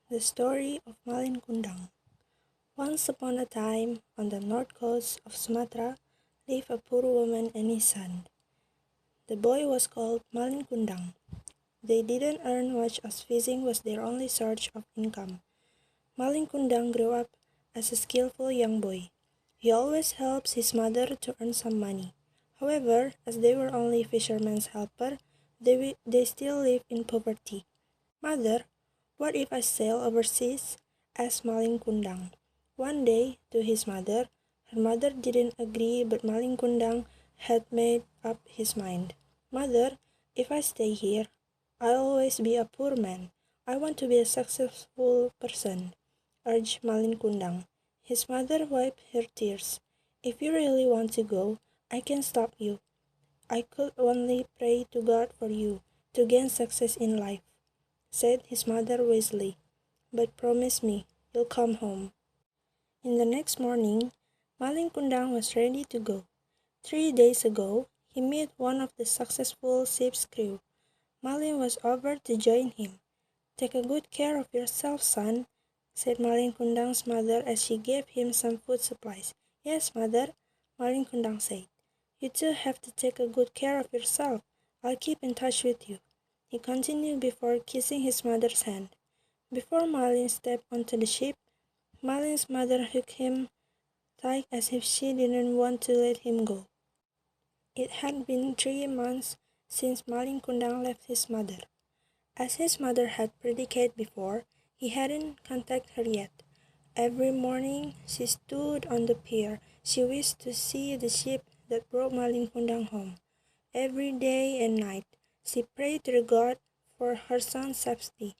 The story of Malin Kundang. Once upon a time, on the north coast of Sumatra, lived a poor woman and his son. The boy was called Malin Kundang. They didn't earn much as fishing was their only source of income. Malin Kundang grew up as a skillful young boy. He always helps his mother to earn some money. However, as they were only fishermen's helper, they still live in poverty. "Mother, what if I sail overseas?" asked Malin Kundang. One day, to his mother, her mother didn't agree, but Malin Kundang had made up his mind. "Mother, if I stay here, I'll always be a poor man. I want to be a successful person," urged Malin Kundang. His mother wiped her tears. "If you really want to go, I can stop you. I could only pray to God for you to gain success in life," said his mother wisely. "But promise me you'll come home." In the next morning, Malin Kundang was ready to go. 3 days ago, he met one of the successful ship's crew. Malin was over to join him. "Take a good care of yourself, son," said Malin Kundang's mother as she gave him some food supplies. "Yes, mother," Malin Kundang said. "You too have to take a good care of yourself. I'll keep in touch with you," he continued before kissing his mother's hand. Before Malin stepped onto the ship, Malin's mother hugged him tight as if she didn't want to let him go. It had been 3 months since Malin Kundang left his mother. As his mother had predicted before, he hadn't contacted her yet. Every morning she stood on the pier. She wished to see the ship that brought Malin Kundang home. Every day and night she prayed to God for her son's safety.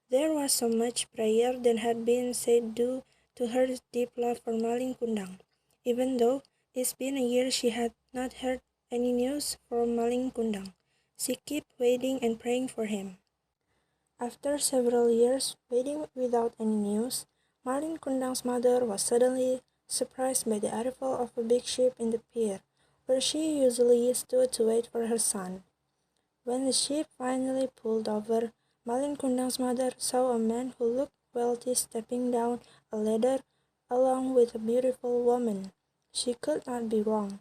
There was so much prayer that had been said due to her deep love for Malin Kundang. Even though it's been a year she had not heard any news from Malin Kundang, she kept waiting and praying for him. After several years waiting without any news, Malin Kundang's mother was suddenly surprised by the arrival of a big ship in the pier, where she usually stood to wait for her son. When the ship finally pulled over, Malin Kundang's mother saw a man who looked wealthy stepping down a ladder along with a beautiful woman. She could not be wrong.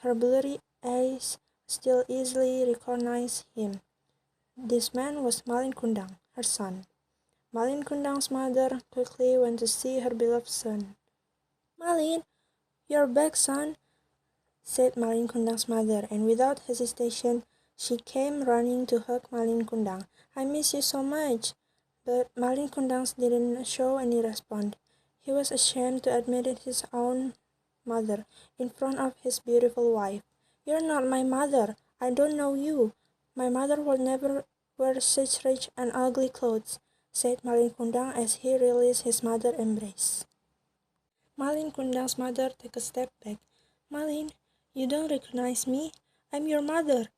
Her blurry eyes still easily recognized him. This man was Malin Kundang, her son. Malin Kundang's mother quickly went to see her beloved son. "Malin, you're back, son," said Malin Kundang's mother, and without hesitation, she came running to hug Malin Kundang. "I miss you so much." But Malin Kundang didn't show any response. He was ashamed to admit it his own mother in front of his beautiful wife. "You're not my mother. I don't know you. My mother will never wear such rich and ugly clothes," said Malin Kundang as he released his mother's embrace. Malin Kundang's mother took a step back. "Malin, you don't recognize me? I'm your mother,"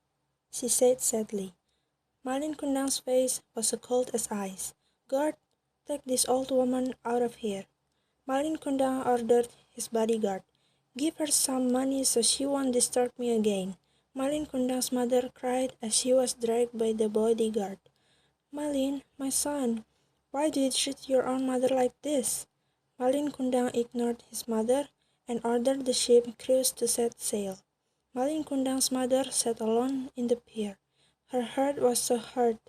she said sadly. Malin Kundang's face was as cold as ice. "Guard, take this old woman out of here," Malin Kundang ordered his bodyguard. "Give her some money so she won't disturb me again," Malin Kundang's mother cried as she was dragged by the bodyguard. "Malin, my son, why do you treat your own mother like this?" Malin Kundang ignored his mother and ordered the ship crews to set sail. Malin Kundang's mother sat alone in the pier. Her heart was so hurt.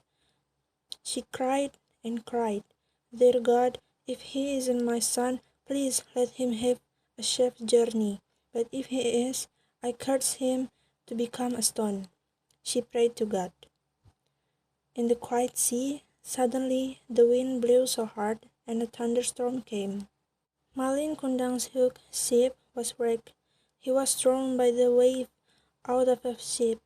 She cried and cried. "Dear God, if he isn't my son, please let him have a safe journey. But if he is, I curse him to become a stone," she prayed to God. In the quiet sea, suddenly the wind blew so hard and a thunderstorm came. Malin Kundang's huge ship was wrecked. He was thrown by the wave out of a ship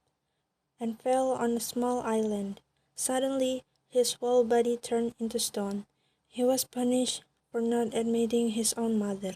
and fell on a small island. Suddenly, his whole body turned into stone. He was punished for not admitting his own mother.